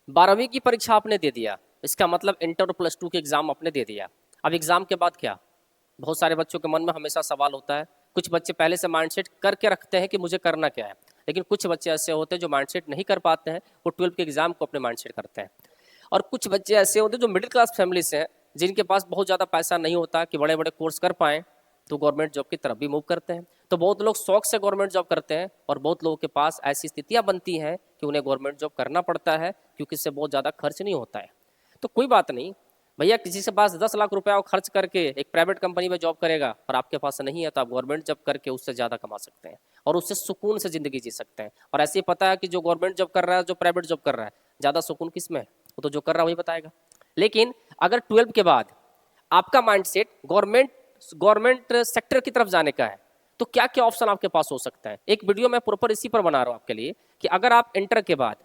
12वीं की परीक्षा आपने दे दिया, इसका मतलब इंटर और प्लस टू के एग्जाम आपने दे दिया। अब एग्जाम के बाद क्या? बहुत सारे बच्चों के मन में हमेशा सवाल होता है। कुछ बच्चे पहले से माइंडसेट करके रखते हैं कि मुझे करना क्या है, लेकिन कुछ बच्चे ऐसे होते हैं जो माइंडसेट नहीं कर पाते हैं, वो 12 के एग्जाम को अपने माइंडसेट करते हैं। और कुछ बच्चे ऐसे होते हैं जो मिडिल क्लास फैमिली से हैं, जिनके पास बहुत ज़्यादा पैसा नहीं होता कि बड़े बड़े कोर्स कर पाएँ, तो गवर्नमेंट जॉब की तरफ भी मूव करते हैं। तो बहुत लोग शौक से गवर्नमेंट जॉब करते हैं और बहुत लोगों के पास ऐसी स्थितियां बनती हैं कि उन्हें गवर्नमेंट जॉब करना पड़ता है, क्योंकि इससे बहुत ज़्यादा खर्च नहीं होता है। तो कोई बात नहीं भैया, किसी के पास 10 लाख रुपया खर्च करके एक प्राइवेट कंपनी में जॉब करेगा और आपके पास नहीं है, तो आप गवर्नमेंट जॉब करके उससे ज़्यादा कमा सकते हैं और उससे सुकून से ज़िंदगी जी सकते हैं। और ऐसे ही पता है कि जो गवर्नमेंट जॉब कर रहा है, जो प्राइवेट जॉब कर रहा है, ज़्यादा सुकून किस में है, वो तो जो कर रहा है वही बताएगा। लेकिन अगर 12 के बाद आपका माइंडसेट गवर्नमेंट सेक्टर की तरफ जाने का है, तो क्या क्या ऑप्शन आपके पास हो सकता है। एक वीडियो मैं प्रॉपर इसी पर बना रहा हूँ आपके लिए कि अगर आप इंटर के बाद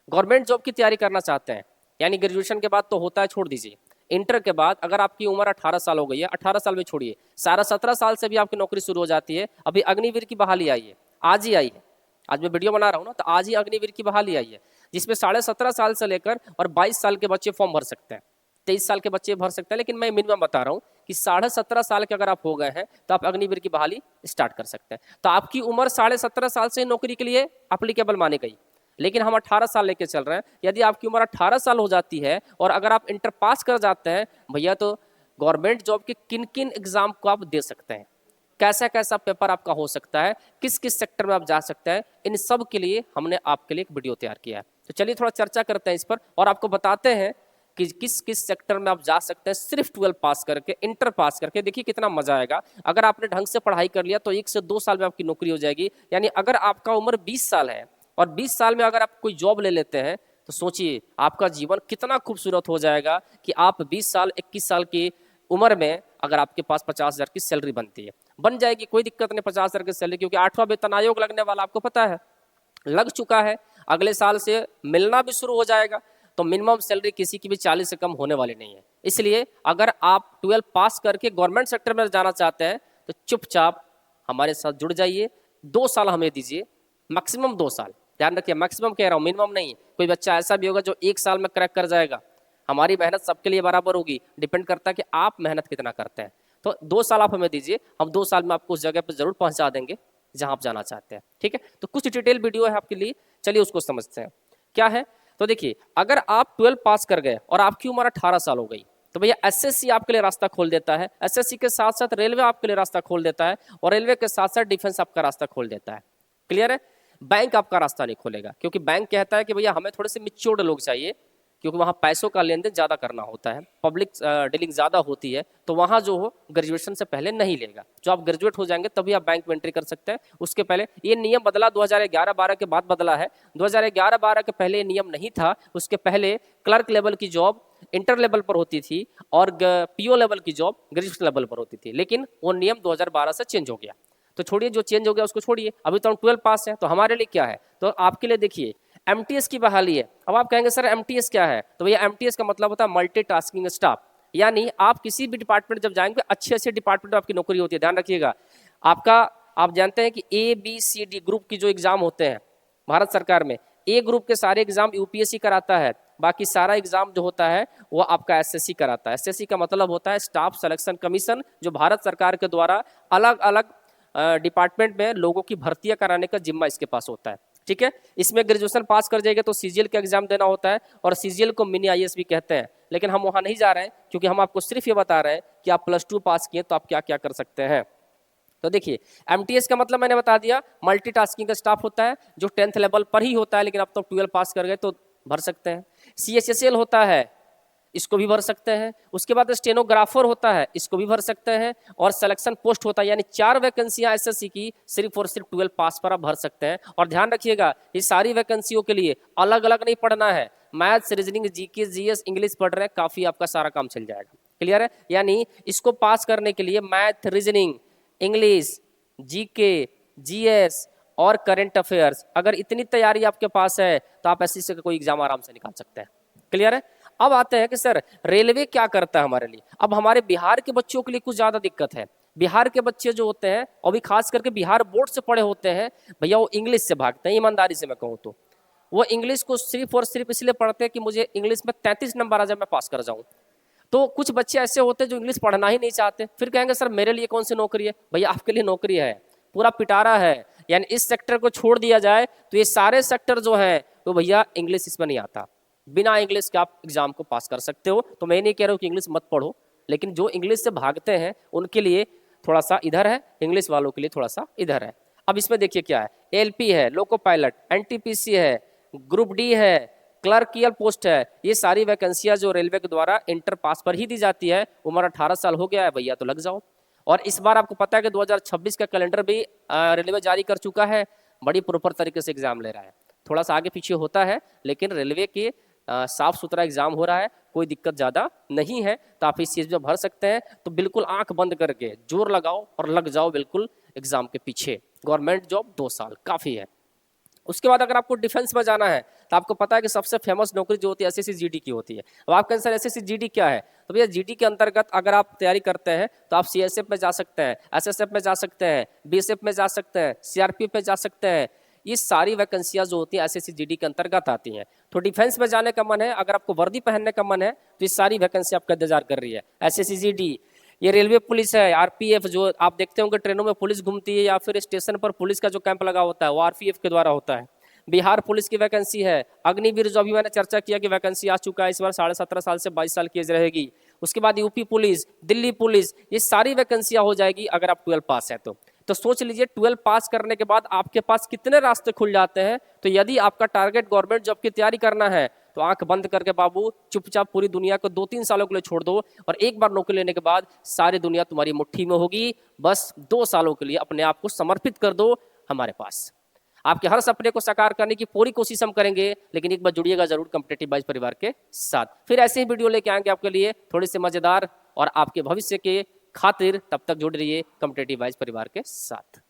गवर्नमेंट जॉब की तैयारी करना चाहते हैं, यानी ग्रेजुएशन के बाद तो होता है, छोड़ दीजिए, इंटर के बाद अगर आपकी उम्र 18 साल हो गई है, 18 साल में छोड़िए, सारा 17 साल से भी आपकी नौकरी शुरू हो जाती है। अभी अग्निवीर की बहाली आई है, आज ही आई है, आज मैं वीडियो बना रहा हूँ ना, तो आज ही अग्निवीर की बहाली आई है, जिसमें 17.5 साल से लेकर और 22 साल के बच्चे फॉर्म भर सकते हैं, 23 साल के बच्चे भर सकते हैं। लेकिन मैं मिनिमम बता रहा हूँ कि 17.5 साल के अगर आप हो गए हैं तो आप अग्निवीर की बहाली स्टार्ट कर सकते हैं। तो आपकी उम्र 17.5 साल से नौकरी के लिए अप्लीकेबल मानी गई, लेकिन हम 18 साल लेके चल रहे हैं। यदि आपकी उम्र 18 साल हो जाती है और अगर आप इंटर पास कर जाते हैं भैया, तो गवर्नमेंट जॉब के किन किन एग्जाम को आप दे सकते हैं, कैसा कैसा पेपर आपका हो सकता है, किस किस सेक्टर में आप जा सकते हैं, इन सब के लिए हमने आपके लिए एक वीडियो तैयार किया है। तो चलिए थोड़ा चर्चा करते हैं इस पर और आपको बताते हैं कि किस किस सेक्टर में आप जा सकते हैं सिर्फ 12 पास करके, इंटर पास करके। देखिए कितना मजा आएगा। अगर आपने ढंग से पढ़ाई कर लिया तो 1 से 2 साल में आपकी नौकरी हो जाएगी। यानी अगर आपका उम्र 20 साल है और 20 साल में अगर आप कोई जॉब ले लेते हैं, तो सोचिए आपका जीवन कितना खूबसूरत हो जाएगा कि आप 20 साल 21 साल की उम्र में अगर आपके पास 50,000 की सैलरी बनती है, बन जाएगी, कोई दिक्कत नहीं 50,000 की सैलरी, क्योंकि 8वां वेतन आयोग लगने वाला आपको पता है, लग चुका है, अगले साल से मिलना भी शुरू हो जाएगा। तो मिनिमम सैलरी किसी की भी 40 से कम होने वाली नहीं है। इसलिए अगर आप 12 पास करके गवर्नमेंट सेक्टर में जाना चाहते हैं तो चुपचाप हमारे साथ जुड़ जाइए। 2 साल हमें दीजिए, मैक्सिमम 2 साल, ध्यान रखिए, मैक्सिमम कह रहा हूँ, मिनिमम नहीं। कोई बच्चा ऐसा भी होगा जो 1 साल में क्रैक कर जाएगा। हमारी मेहनत सबके लिए बराबर होगी, डिपेंड करता है कि आप मेहनत कितना करते हैं। तो 2 साल आप हमें दीजिए, हम 2 साल में आपको उस जगह पर जरूर पहुंचा देंगे जहां आप जाना चाहते हैं। ठीक है, तो कुछ डिटेल वीडियो है आपके लिए, चलिए उसको समझते हैं क्या है। तो देखिए, अगर आप 12 पास कर गए और आपकी उम्र 18 साल हो गई, तो भैया एसएससी आपके लिए रास्ता खोल देता है। एसएससी के साथ साथ रेलवे आपके लिए रास्ता खोल देता है और रेलवे के साथ साथ डिफेंस आपका रास्ता खोल देता है। क्लियर है? बैंक आपका रास्ता नहीं खोलेगा, क्योंकि बैंक कहता है कि भैया हमें थोड़े से मिच्योर्ड लोग चाहिए, क्योंकि वहाँ पैसों का लेन देन ज़्यादा करना होता है, पब्लिक डीलिंग ज़्यादा होती है, तो वहाँ जो हो ग्रेजुएशन से पहले नहीं लेगा। जो आप ग्रेजुएट हो जाएंगे तभी आप बैंक में एंट्री कर सकते हैं, उसके पहले ये नियम बदला 2011-12 के बाद बदला है। 2011-12 के पहले ये नियम नहीं था। उसके पहले क्लर्क लेवल की जॉब इंटर लेवल पर होती थी और पीओ लेवल की जॉब ग्रेजुएशन लेवल पर होती थी, लेकिन वो नियम 2012 से चेंज हो गया। तो छोड़िए, जो चेंज हो गया उसको छोड़िए, अभी तो हम 12 पास हैं, तो हमारे लिए क्या है, तो आपके लिए देखिए एमटीएस की बहाली है। अब आप कहेंगे सर एमटीएस क्या है, तो भैया एमटीएस का मतलब होता है मल्टीटास्किंग स्टाफ, यानी आप किसी भी डिपार्टमेंट जब जाएंगे, अच्छे अच्छे डिपार्टमेंट में आपकी नौकरी होती है। ध्यान रखिएगा, आपका आप जानते हैं कि ABCD ग्रुप की जो एग्जाम होते हैं भारत सरकार में, ए ग्रुप के सारे एग्जाम यूपीएससी कराता है, बाकी सारा एग्जाम जो होता है वो आपका एसएससी कराता है। एसएससी का मतलब होता है स्टाफ सिलेक्शन कमीशन, जो भारत सरकार के द्वारा अलग अलग डिपार्टमेंट में लोगों की भर्तियां कराने का जिम्मा इसके पास होता है। ठीक है, इसमें ग्रेजुएशन पास कर जाएगा तो सीजीएल का एग्जाम देना होता है, और सीजीएल को मिनी आईएएस भी कहते हैं, लेकिन हम वहां नहीं जा रहे हैं, क्योंकि हम आपको सिर्फ ये बता रहे हैं कि आप +2 पास किए तो आप क्या क्या कर सकते हैं। तो देखिए, एमटीएस का मतलब मैंने बता दिया, मल्टीटास्किंग का स्टाफ होता है, जो 10th लेवल पर ही होता है, लेकिन अब तो 12 पास कर गए तो भर सकते हैं। CHSL होता है, इसको भी भर सकते हैं। उसके बाद स्टेनोग्राफर होता है, इसको भी भर सकते हैं। और सिलेक्शन पोस्ट होता है, यानी 4 वैकेंसियां एसएससी की सिर्फ और सिर्फ 12 पास पर आप भर सकते हैं। और ध्यान रखिएगा, ये सारी वैकेंसियों के लिए अलग अलग नहीं पढ़ना है, maths, reasoning, GK, GS, English पढ़ रहे हैं, काफी आपका सारा काम चल जाएगा। क्लियर है? यानी इसको पास करने के लिए math, reasoning, English, GK, GS और करंट अफेयर्स, अगर इतनी तैयारी आपके पास है तो आप एसएससी का कोई एग्जाम आराम से निकाल सकते हैं। क्लियर है? अब आते हैं कि सर रेलवे क्या करता है हमारे लिए। अब हमारे बिहार के बच्चों के लिए कुछ ज्यादा दिक्कत है। बिहार के बच्चे जो होते हैं, और भी खास करके बिहार बोर्ड से पढ़े होते हैं, भैया वो इंग्लिश से भागते हैं, ईमानदारी से मैं कहूँ तो वो इंग्लिश को सिर्फ और सिर्फ इसलिए पढ़ते हैं कि मुझे इंग्लिश में 33 नंबर आ जाए, मैं पास कर जाऊं। तो कुछ बच्चे ऐसे होते हैं जो इंग्लिश पढ़ना ही नहीं चाहते, फिर कहेंगे सर मेरे लिए कौन सी नौकरी है। भैया आपके लिए नौकरी है, पूरा पिटारा है। यानी इस सेक्टर को छोड़ दिया जाए तो ये सारे सेक्टर जो है तो भैया इंग्लिश इसमें नहीं आता, बिना इंग्लिश के आप एग्जाम को पास कर सकते हो। तो मैं नहीं कह रहा हूँ कि इंग्लिश मत पढ़ो, लेकिन जो इंग्लिश से भागते हैं उनके लिए थोड़ा सा इधर है, इंग्लिश वालों के लिए थोड़ा सा इधर है। अब इसमें देखिए क्या है, एलपी है, लोको पायलट, एनटीपीसी है, ग्रुप डी है, क्लर्कियल पोस्ट है। ये सारी वैकेंसियां जो रेलवे के द्वारा इंटर पास पर ही दी जाती है। उम्र 18 साल हो गया है भैया तो लग जाओ। और इस बार आपको पता है कि 2026 का कैलेंडर भी रेलवे जारी कर चुका है, बड़ी प्रॉपर तरीके से एग्जाम ले रहा है। थोड़ा सा आगे पीछे होता है लेकिन रेलवे के साफ सुथरा एग्जाम हो रहा है, कोई दिक्कत ज़्यादा नहीं है। तो आप इस चीज़ में भर सकते हैं, तो बिल्कुल आंख बंद करके जोर लगाओ और लग जाओ बिल्कुल एग्जाम के पीछे। गवर्नमेंट जॉब 2 साल काफ़ी है। उसके बाद अगर आपको डिफेंस में जाना है तो आपको पता है कि सबसे फेमस नौकरी जो होती है एसएससी जीडी की होती है। अब आप कहें सर एसएससी जीडी क्या है, तो भैया जीडी के अंतर्गत अगर आप तैयारी करते हैं तो आप सीएसएफ में जा सकते हैं, एसएसएफ में जा सकते हैं, बीएसएफ में जा सकते हैं, सीआरपीएफ में जा सकते हैं। ये सारी वैकेंसियां जो होती हैं एसएससी जीडी के अंतर्गत आती हैं। तो डिफेंस में जाने का मन है, अगर आपको वर्दी पहनने का मन है तो ये सारी वैकेंसी आपका इंतजार कर रही है। एसएससी जीडी, ये रेलवे पुलिस है, आरपीएफ जो आप देखते होंगे ट्रेनों में पुलिस घूमती है या फिर स्टेशन पर पुलिस का जो कैंप लगा होता है वो आरपीएफ के द्वारा होता है। बिहार पुलिस की वैकेंसी है, अग्निवीर जो अभी मैंने चर्चा किया कि वैकेंसी आ चुका है, इस बार 17.5 साल से 22 साल की एज रहेगी। उसके बाद यूपी पुलिस, दिल्ली पुलिस, ये सारी वैकेंसियां हो जाएगी अगर आप 12 पास है तो सोच लीजिए 12 पास करने के बाद आपके पास कितने रास्ते खुल जाते हैं। तो यदि आपका टारगेट गवर्नमेंट जॉब की तैयारी करना है तो आंख बंद करके बाबू चुपचाप पूरी दुनिया को 2-3 सालों के लिए छोड़ दो और एक बार नौकरी लेने के बाद सारी दुनिया तुम्हारी मुट्ठी में होगी। बस 2 सालों के लिए अपने आप को समर्पित कर दो हमारे पास। आपके हर सपने को साकार करने की पूरी कोशिश हम करेंगे, लेकिन एक बार जुड़िएगा जरूर कॉम्पिटिटिव बाइज परिवार के साथ। फिर ऐसे ही वीडियो लेके आएंगे आपके लिए थोड़ी सी मजेदार और आपके भविष्य के खातिर। तब तक जुड़ रहिए कॉम्पिटिटिव बाइज परिवार के साथ।